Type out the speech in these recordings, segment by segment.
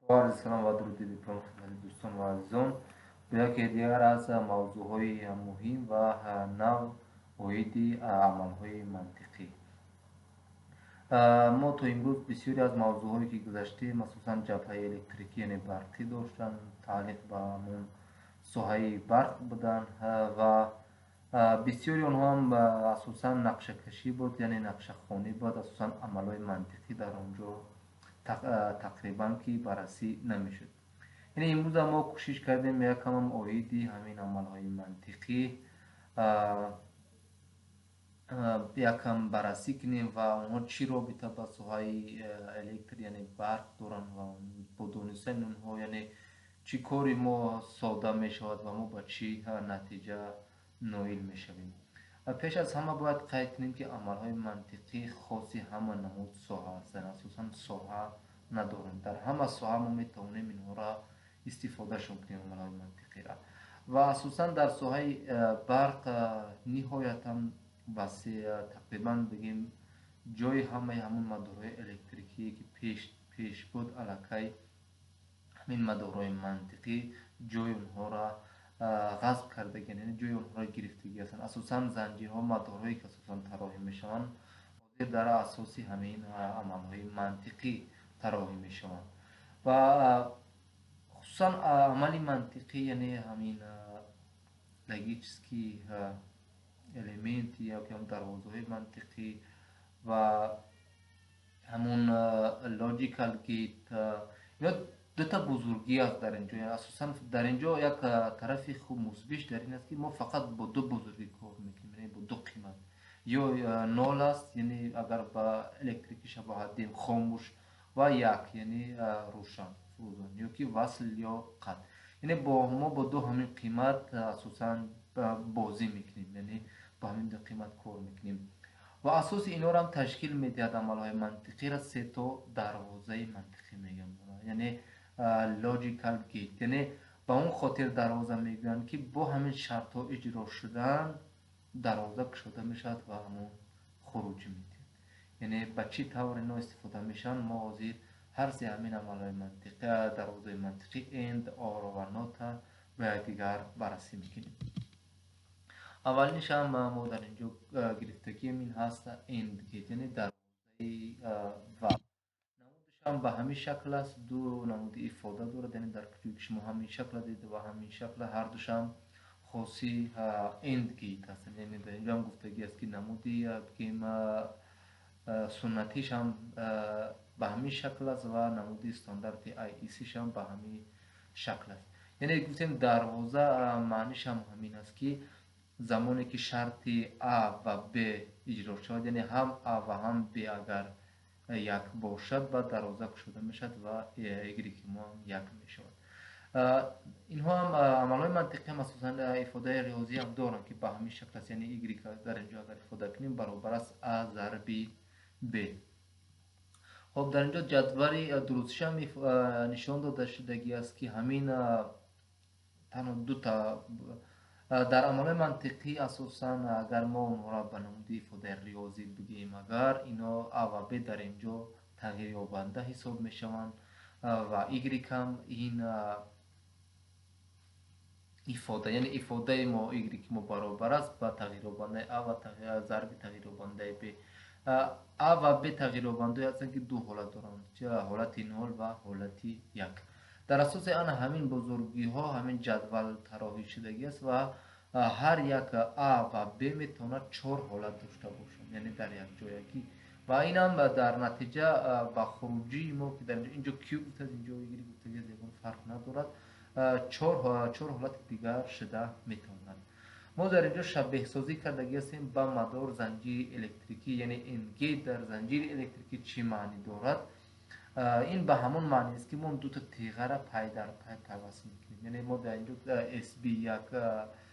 عرض کنم و درود بپرم خدمت دوستان و عزیزان به یکی دیگر از موضوعهای مهم و نو اویدی عملهای منطقی. ما تو امروز بسیاری از موضوعهایی که گذشته مخصوصا جبهه الکتریکی یعنی برقی داشتن تعلیق به همون ساحه برق بودن و بسیاری اونها هم اساسا نقشه کشی بود یعنی نقشه خانی بود اساسا عملهای منطقی در اونجا تقریبا که بررسی نمیشد. یعنی امروز ما کوشش کردیم یک کم هم اویدی همین عملهای منطقی یکم بررسی کنیم و اونها چی رابطه با سوهای الکتر یعنی برق دارن و با دونستن اونها یعنی چی کاری ما ساده می شود و ما با چی نتیجه نایل می شویم. پیش از همه باید قید کنیم که عملهای منطقی خاصی همه نمود ساحه هستند، اساسا ساحه ندارند. در همه ساحه ما می توانیم اینها را استفاده شون کنیم عملهای منطقی را و اساسا در ساحه برق نهایتا وسیع تقریبا بگیم جای همون مدارهای الکتریکی که پیش بود علاقه همین مدارهای منطقی جای اونها را غصب کرده یعنی جای اونها را گرفتگی هستند. اساسا زنجیرها مدارهایی که اساسا طراحی میشوند در اساسی همین عملهای منطقی طراحی میشوند و خصوصا عملی منطقی یعنی همین لگیچسکی الیمنت یا که هم دروازه منطقی و همون لوجیکال گیت یا دو تا بزرگی است در اینجا. یعنی اساسا در اینجا یک طرفی خوب مثبتش در این است که ما فقط با دو بزرگی کار میکنیم یعنی با دو قیمت یا نول است یعنی اگر با الکتریکی شباهت دیم خاموش و یک یعنی روشن فروزان یا که وصل یا قطع یعنی با ما با دو همین قیمت اساسا بازی میکنیم یعنی با همین دو قیمت کار میکنیم و اساس اینا رو هم تشکیل میدهد عملهای منطقی را سه تا دروازه منطقی میگم یعنی لوجیکال گیت یعنی با اون خاطر دروازه میگن که با همین شرط ها اجرا شدن دروازه کشوده میشد و همون خروج میده. یعنی با چی طور اینا استفاده میشن ما حاضر هر سه همین عملهای منطقی دروازه منطقی اند آر و نوتا و دیگر بررسی میکنیم. اولینش هم ما در اینجا گرفتگی این هست اند گیت یعنی دروازه و نمودش هم به همین شکل است. دو نمود افاده دارد یعنی در کتابی شما همین شکل دید و همین شکل هر دوش هم خاصی اند گیت هستند. یعنی در اینجا هم گفتگی است که نمودی بگیم سنتیش هم به همین شکل است و نمودی استاندارد آی ای سیش هم به همین شکل است. یعنی گفتیم دروازه معنیش هم همین است که زمانی که شرط ا و ب اجرا شود یعنی هم ا و هم ب اگر یک باشد و دروازه کشوده میشد و ایگری که ما هم یک میشود. اینها هم عملهای منطقی هم اساسا افاده ریاضی هم دارن که به همین شکل است. یعنی ایگری که در اینجا اگر افاده کنیم برابر است ا ضرب ب. خب در اینجا جدول درستش هم نشان داده شدگی است که همین تنها دو تا در عمل منطقی اساسا اگر ما اونها را به نمود افاده ریاضی بگیم اگر اینا ا و ب در اینجا تغییر یابنده حساب می شوند و ایگریک هم این افاده یعنی افاده ما ایگریک ما برابر است با تغییر یابنده ا و ضرب تغییر یابنده ب. ا و ب تغییر یابنده هستند که دو حالت دارند چه حالت نول و حالت یک. در اساس آن همین بزرگی ها همین جدول طراحی شدگی است و هر یک ا و ب میتواند 4 حالت داشته باشند یعنی در یک جایی و این هم در نتیجه با خروجی ما که در اینجا کیو گفته اینجا ایگری گفته فرق ندارد 4 حالت دیگر شده میتواند. ما در اینجا شبیه سازی کردگی هستیم با مدار زنجیر الکتریکی یعنی انگیت در زنجیر الکتریکی چی معنی دارد. این به همون معنی است که ما دو تا تیغه را پای در پای پیوست میکنیم یعنی ما در اینجا اس بی یک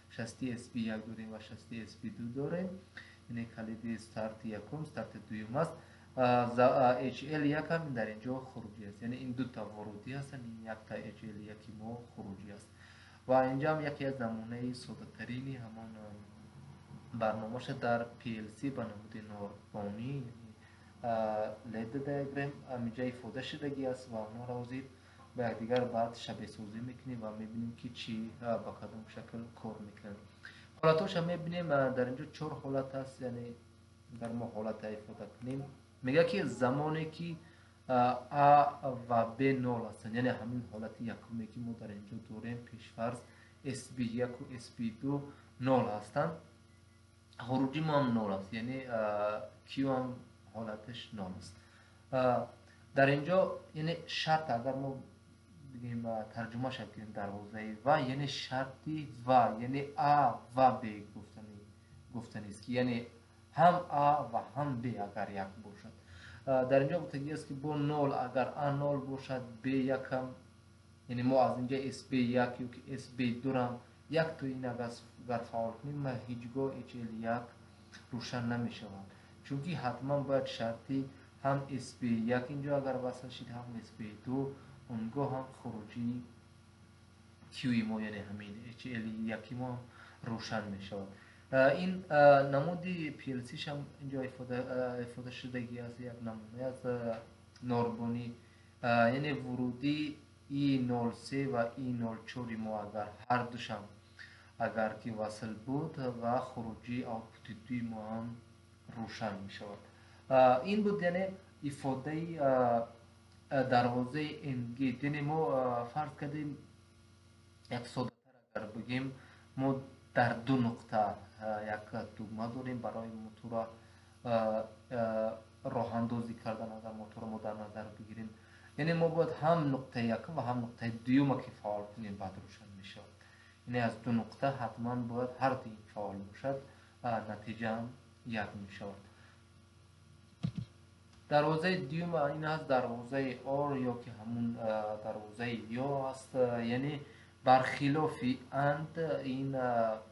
شستی اس بی یک داریم و شستی اس بی دو داریم یعنی کلید استارت یکم استارت دویم است. اچ ال یک هم در اینجا خروجی است یعنی این دو تا ورودی هستند این یک تا اچ ال یکی ما خروجی است و اینجا هم یکی از نمونه ساده ترینی همان برنامه‌اش در پی ال سی به نمود نوربانی لید دیاگرام اینجا افاده شدگی است و اونها را حاضر با یکدیگر بعد شبیه سازی میکنیم و میبینیم که چی با کدام شکل کار میکنه. حالتاش هم میبینیم در اینجا 4 حالت هست، یعنی در ما حالت ifade کنیم میگه که زمانی که A و B نول هستند، یعنی همین حالت یکمی که ما در اینجا داریم پیشفرض SB1 و SB2 نول هستند، خروجی ما هم نول است، یعنی Q هم حالتش نول است. در اینجا یعنی شرط اگر ما بگیم ترجمه شکل در حوزه و یعنی شرطی و یعنی A و B گفتنی است که یعنی هم A و هم B اگر یک باشد. در اینجا گفتگی است که با نول اگر A نول باشد B یک هم، یعنی ما از اینجا SB1 یا که SB2 هم یک تو این اگر فعال کنیم ما هیچگاه HL1 روشن نمی شود، چون که حتما باید شرطی هم SB1 اینجا اگر وصل شد هم SB2 اونگاه هم خروجی QE ما یعنی همین HL1 ما روشن می شود. این نمودی PLC هم اینجا افاده شدگی است، یک نمونه از نوربونی، یعنی ورودی E03 و E04 ما اگر هر دوشم اگر که وصل بود و خروجی آوتپوت دوی ما هم روشن می شود. این بود یعنی افاده دروازه انگیت، یعنی ما فرض کردیم یک ساده تر اگر بگیم ما در دو نقطه یک دگمه داریم برای موتور راه اندازی کردن. اگر موتور ما در نظر بگیریم یعنی ما باید هم نقطه یکم و هم نقطه دوم که فعال کنیم بعد روشن میشه، یعنی از دو نقطه حتما باید هر دو فعال باشد نتیجه هم یک میشود. دروازه دوم این هست دروازه آر یا که همون دروازه یا هست، یعنی برخلاف اند این برعکس.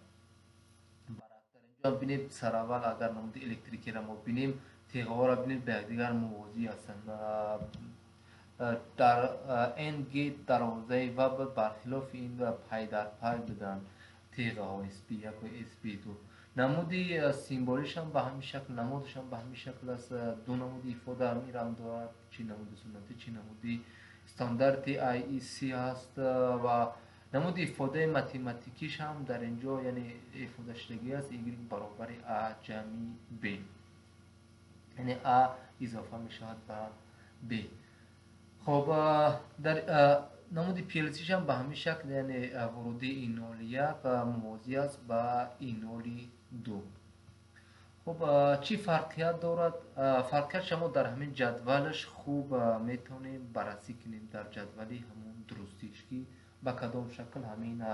در اینجا بینید سر اول اگر نمود الکتریکی را ما بینیم تیغه را بینید به دیگر موازی هستند. در این گیت دروازه و برخلاف این پای در پای بدن تیغه ها SP1 و SP2. نمودی سیمبولیش هم به همین شکل، نمودش هم به همین شکل است. دو نمودی افاده میرم دارد، چی نمودی سنتی چی نمودی استانداردی IEC هست و نمودی افاده متماتیکیش هم در اینجا یعنی افاده شدگی است ایگری برابر A جمعی B، یعنی A اضافه می شود به B. خب در نمود PLC هم به همین شکل یعنی ورودی E01 موازی است با E02. خب چی فرقیت دارد؟ فرقیت شما در همین جدولش خوب میتونیم بررسی کنیم در جدولی همون درستیش که با کدام شکل همین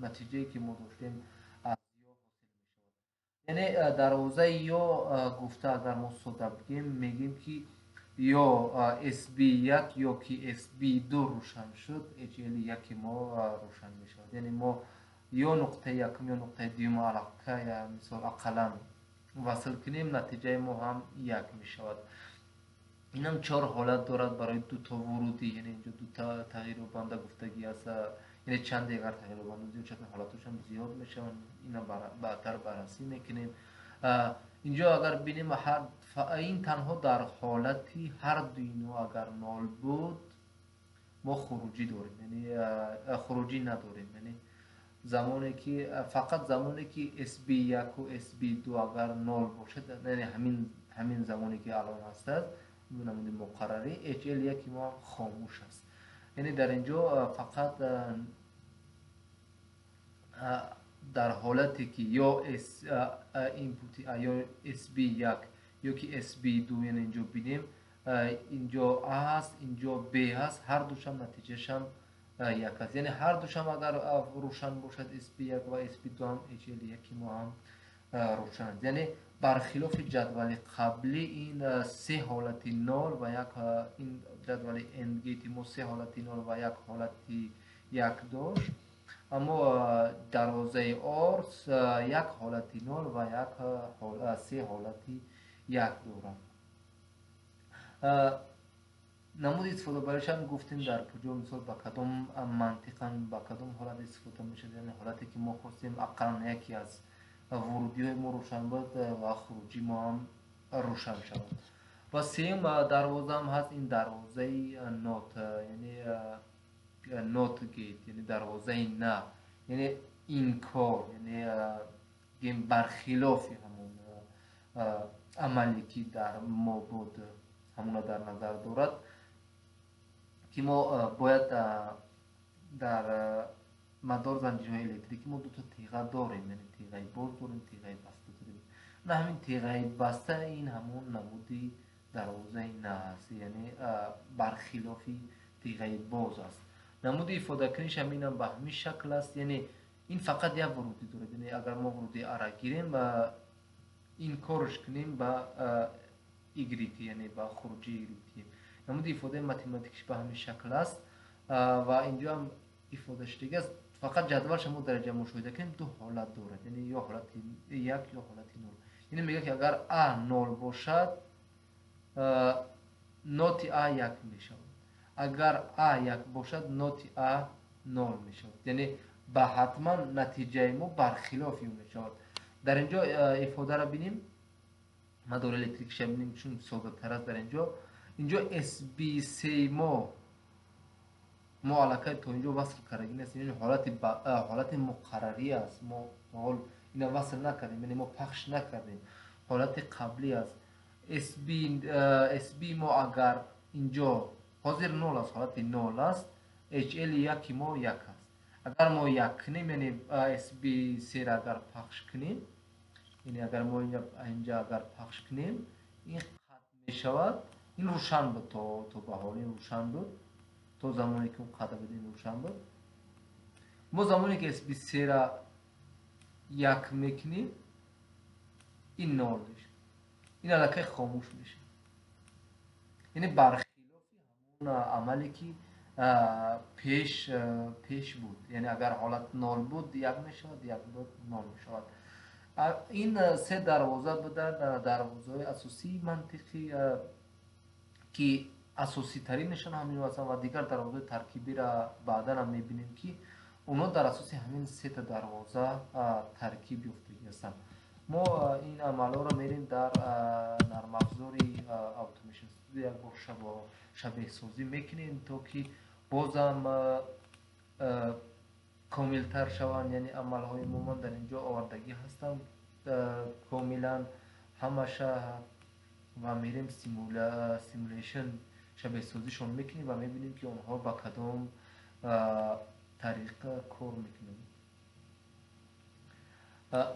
نتیجه که ما داشتیم از یا حاصل می شود. یعنی در حوزه یا گفته اگر ما ساده بگیم میگیم که یا SB1 یا که SB2 روشن شد HL1 ما روشن می شود، یعنی ما یا نقطه یکم یا نقطه دوم علاقه یا مثال اقلم وصل کنیم نتیجه ما هم یک می شود. این هم 4 حالت دارد برای دو تا ورودی، یعنی اینجا دو تا تغییر و بنده گفتگی است، یعنی چند دیگر تغییر و بنده زیاد چند حالتش هم زیاد می شود، اینا بعدتر بررسی میکنیم. اینجا اگر بینیم این تنها در حالتی هر دو اگر نال بود ما خروجی داریم، یعنی خروجی نداریم، یعنی زمانی که فقط زمانی که SB1 و SB2 اگر نال باشد یعنی همین زمانی که الان هست نمود مقرری HL1 ما خاموش است. یعنی در اینجا فقط در حالتی که یا اینپوتی یا SB1 یا که SB2 یعنی اینجا بینیم اینجا A هست اینجا B هست، هر دوشم نتیجهش هم یک است، یعنی هر دوشم اگر روشن باشد SB1 و SB2 هم HL1 ما هم روشن است. یعنی برخلاف جدول قبلی این سه حالت نال و یک این جدول اندگیتی ما سه حالت نال و یک حالت یک داشت، اما دروازه آرس یک حالتی نال و یک سه حالتی یک دارد. نمود استفاده برایش هم گفتیم در کجا مثال با کدام منطقا با کدام حالت استفاده میشه، یعنی حالتی که ما خواستیم اقلا یکی از ورودی های ما روشن بود و خروجی ما هم روشن شود. و و سیم دروازه هم هست، این دروازه نوت، یعنی نوت گیت، یعنی دروازه نه، یعنی این کار، یعنی گیم برخلافی همون عملی که در ما بود همون در نظر دارد که ما باید در مدار زنجیرهای الکتریکی ما دو تا تیغه داریم، یعنی تیغه باز داریم، تیغه بسته داریم. نه همین تیغه بسته این همون نمودی دروازه نه هست، یعنی برخلافی تیغه باز است. نمود ifade کنیش همین هم به همین شکل است، یعنی این فقط یک ورودی دارد، یعنی اگر ما ورودی ا گیریم این کارش کنیم با ایگریتی، یعنی با خروجی ایگریتی. نمود ifade متماتیکش به همین شکل است و اینجا هم ifade شده است. فقط جدول شما درجه مشاهده کنیم دو حالت دارد، یعنی یا حالت یک یا حالت نول. یعنی میگه که اگر ا نول باشد نوت ا یک می شود، اگر ا یک باشد نوت ا نول می شود، یعنی به حتما نتیجه ما برخلاف می شود. در اینجا ifade را بینیم، مدار الکتریکش بینیم چون ساده تر است. در اینجا اس بی سی ما علاقه تا اینجا وصل کردیم است، یعنی حالت مقرری است، ما حال اینا وصل نکردیم، یعنی ما پخش نکردیم، حالت قبلی است. اس بی ما اگر اینجا حاضر نول است، حالت نول است، اچ ال یکی ما یک است. اگر ما یک کنیم، یعنی اس بی سی را اگر پخش کنیم، یعنی اگر ما اینجا اگر پخش کنیم این خط می شود، این روشن بود تا به حال این روشن بود، تا زمانی که اون قطع بدیم روشن بود. ما زمانی که اس بی سی را یک میکنیم این نول میشه، این علاقه خاموش میشه، یعنی برخلافی همون عملی که پیش بود، یعنی اگر حالت نول بود یک میشود، یک بود نول میشود. این سه دروازه بودن دروازه اساسی منطقی که اساسی ترینشان همین هستند و دیگر دروازه ترکیبی را بعدا هم میبینیم که اونا در اساس همین سه تا دروازه ترکیب یافتگی هستند. ما این عملا را میریم در نرم افزار اتوماسیون استودیو یک بار شبیه سازی میکنیم تا که بازم کاملتر شوند، یعنی عملهای ما در اینجا آوردگی هستند کاملا همش و میریم سیمولیشن شبیه سازیشون میکنیم و میبینیم که اونها با کدام طریق کار میکنیم.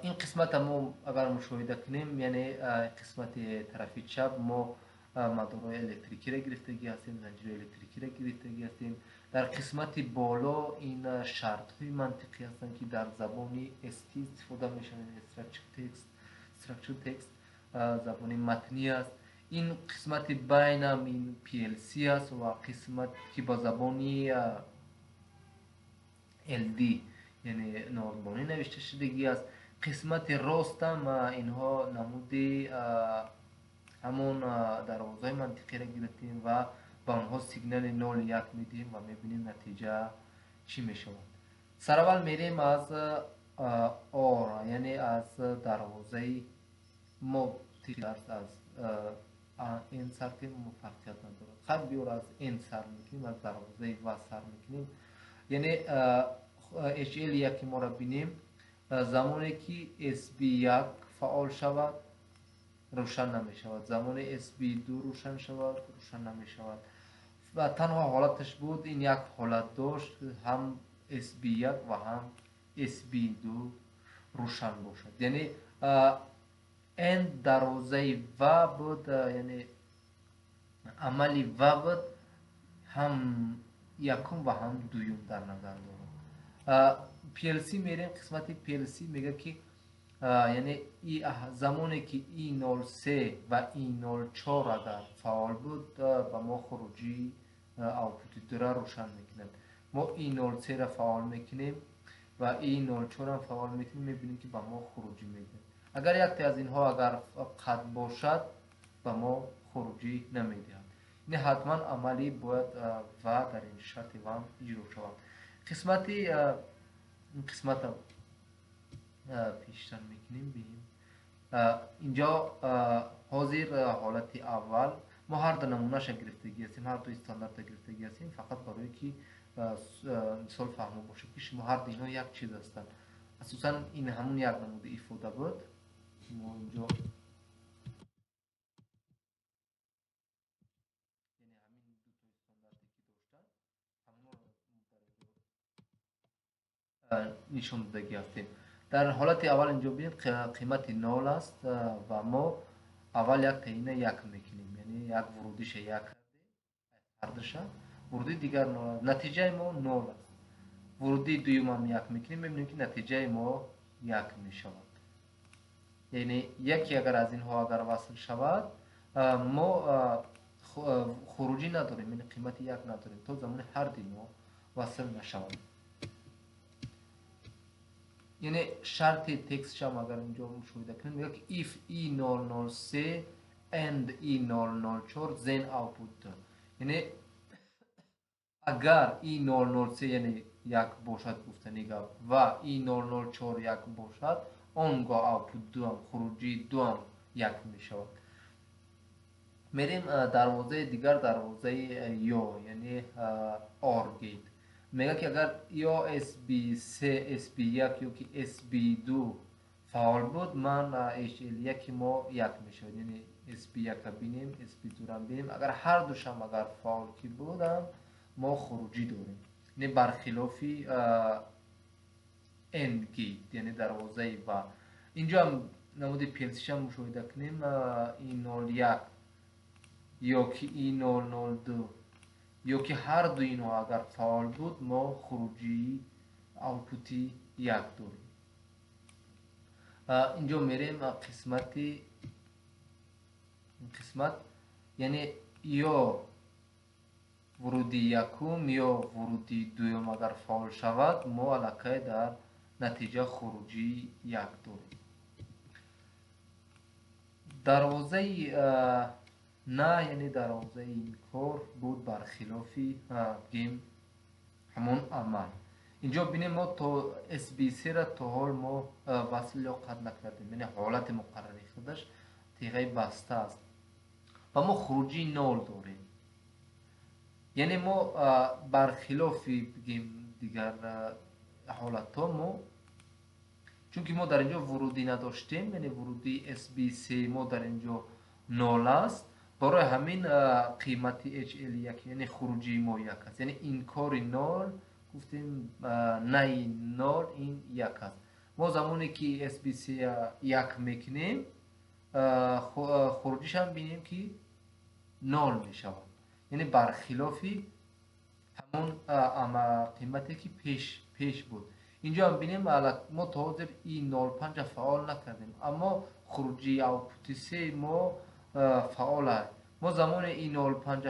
این قسمت ما اگر مشاهده کنیم، یعنی قسمت طرف چپ ما مدارهای الکتریکی را گرفتگی هستیم، زنجیره الکتریکی را گرفتگی هستیم. در قسمت بالا این شرط های منطقی هستند که در زبان ST استفاده میشن، structure text زبان متنی است. این قسمت بین هم این PLC است و قسمت که با زبانی LD یعنی نورمانی نوشته شدگی است. قسمت راست هم اینها نمودی همون دروازه منطقی را گرفتیم و با آنها سیگنال 0 1 میدیم و میبینیم نتیجه چی میشود. سرول میریم از آر، یعنی از دروازه مبتیل از این سر که مفرقیت ندارد، خب بیار از این سر میکنیم، از دروازه و سر میکنیم، یعنی HL یکی ما را بینیم زمانی که SB1 فعال شود روشن نمی شود، زمان SB2 روشن شود روشن نمی شود و تنها حالتش بود این یک حالت داشت، هم SB1 و هم SB2 روشن باشد، یعنی این دروازه و بود، یعنی عملی و بود هم یکم و هم دویم در نظر دارد. PLC میریم، قسمت PLC میگه که یعنی زمانی که E03 و E04 اگر فعال بود با ما خروجی آوتپوت داره روشن میکنیم. ما E03 را فعال میکنیم و E04 را فعال میکنیم، میبینیم که با ما خروجی میده. اگر یک از اینها اگر قطع باشد با ما خروجی نمیده. این حتما عملی باید و در این شرط و هم اجرا شود. قسمت پیشتر میکنیم بینیم اینجا حاضر حالت اول ما هر دو نمونه‌اش گرفتگی هستیم، هر دو استاندارد گرفتگی هستیم، فقط برای که مثال فهمو باشه که شما هر دو اینا یک چیز هستند. اساسا این همون یک نمود ایفاده بود. ما اینجا یعنی همین دو تا استانداردی که داشتن همون رو در اینجا نشون دادگی هستیم. در حالت اول اینجا ببینید قیمت 0 است و ما اول یک تعیین یک میکنیم، یعنی یک ورودیش یک کرده هردوش ورودی دیگر 0 نتیجه ما 0 است. ورودی دویم هم یک میکنیم، ببینیم که نتیجه ما یک میشود. یعنی یکی اگر از اینها اگر وصل شود ما خروجی نداریم، یعنی قیمت یک نداریم تا زمان هر دی ما وصل نشود. یعنی شرط تکست هم اگر اینجا مشاهده کنیم میگه که if E003 and E004 then output داد. یعنی اگر E003 یعنی یک باشد گفتنی گپ و E004 یک باشد آنگاه آوتپوت دو هم خروجی دو هم یک می شود. میریم دروازه دیگر، دروازه یا یعنی آر گیت. میگه که اگر یا SB3 SB1 یا که SB2 فعال بود من HL1 ما یک می شود، یعنی SB1 بینیم SB2 را بینیم. اگر هر دوشم اگر فعال کی بودم ما خروجی داریم، یعنی برخلافی اند گیت یعنی دروازه و اینجا هم نمود پیلسیش هم مشاهده کنیم E01 یا که E002 یا که هر دو اینها اگر فعال بود ما خروجی آوتپوتی یک داریم. اینجا میریم قسمت یعنی یا ورودی یکم یا ورودی دوم اگر فعال شود ما علاقه در نتیجه خروجی یک داریم. دروازه نه یعنی دروازه این کار بود برخلافی گیم همون عمل. اینجا بینیم ما تا SBC را تا حال ما وصل یا قطع نکردیم، یعنی حالت مقرری خودش تیغه بسته است و ما خروجی 0 داریم. یعنی ما برخلافی بگیم دیگر حالت ها ما چون که ما در اینجا ورودی نداشتیم، یعنی ورودی SB3 ما در اینجا 0 است، برای همین قیمتی HL1 یعنی خروجی ما یک است، یعنی این کار 0 گفتیم نه 0 این یک است. ما زمانی که SB3 یک میکنیم خروجیش هم بینیم که 0 میشود، یعنی برخلافی همون قیمتی که پیش بود. اینجا هم بینیم ما تا حاضر E05 فعال نکردیم اما خروجی آوتپوت 3 ما فعال است. ما زمان E05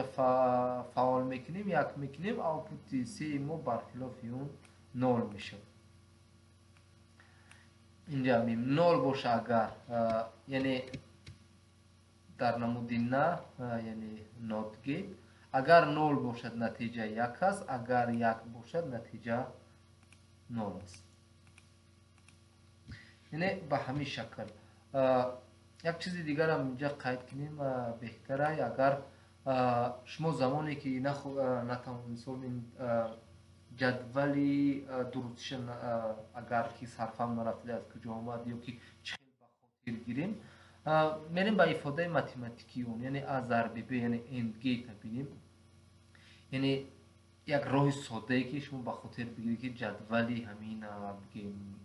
فعال میکنیم یک میکنیم آوتپوت 3 ما برخلاف اون 0 میشه. اینجا هم 0 باشه اگر یعنی در نمود نه یعنی نات گیت، اگر 0 باشد نتیجه یک است، اگر یک باشد نتیجه 0 است. یعنی به همین شکل یک چیز دیگر هم اینجا قید کنیم بهتره. اگر شما زمانی که نتوانید این جدولی درستش اگر که صرفم نرفته از کجا آمد یا که چه به خاطر گیریم میریم به ifade متمتیکی اون یعنی از ضرب یعنی اند گیت ببینیم، یعنی یک راه ساده ای که شما به خاطر بگیرید که جدولی همین بگیم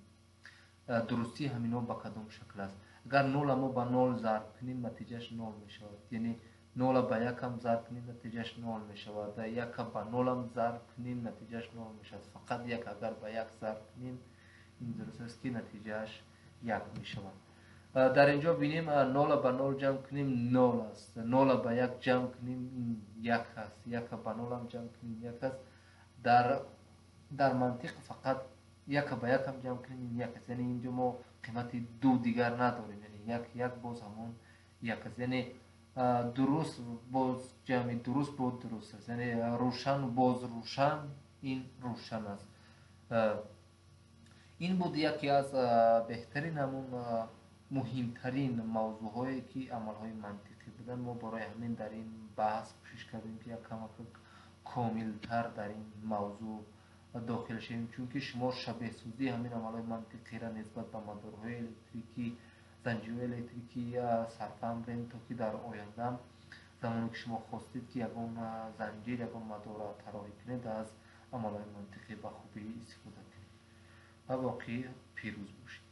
درستی همینا با کدام شکل است. اگر 0 ما با 0 ضرب کنیم نتیجهش 0 می شود، یعنی 0 با 1 هم ضرب کنیم نتیجهش 0 می شود، 1 با 0 هم ضرب کنیم نتیجهش 0 می شود. فقط 1 اگر با 1 ضرب کنیم این درست است که نتیجهش 1 می شود. در اینجا بینیم 0 با 0 جمع کنیم 0 است، 0 با 1 جمع کنیم 1 است، 1 با 0 هم جمع کنیم 1 است. در منطق فقط 1 با 1 هم جمع کنیم 1 است، یعنی اینجا ما قیمت دو دیگر نداریم، یعنی 1 باز همون 1 است، یعنی درست باز جمع درست بود درست است، یعنی روشن باز روشن این روشن است. این بود یکی از بهترین همون مهمترین موضوع هایی که عمل های منطقی منطقی بودن. ما برای همین در این بحث کوشش کردیم که یک کمک کاملتر در این موضوع داخل شویم، چون که شما شبیه سازی همین عملهای منطقی را نسبت به مدارهای الکتریکی، زنجیرهای الکتریکی سرفهم بریم تا که در آینده زمانی که شما خواستید که یگان زنجیر یگان مدار را طراحی کنید از عملهای منطقی به خوبی استفاده کنید. و باقی پیروز باشید.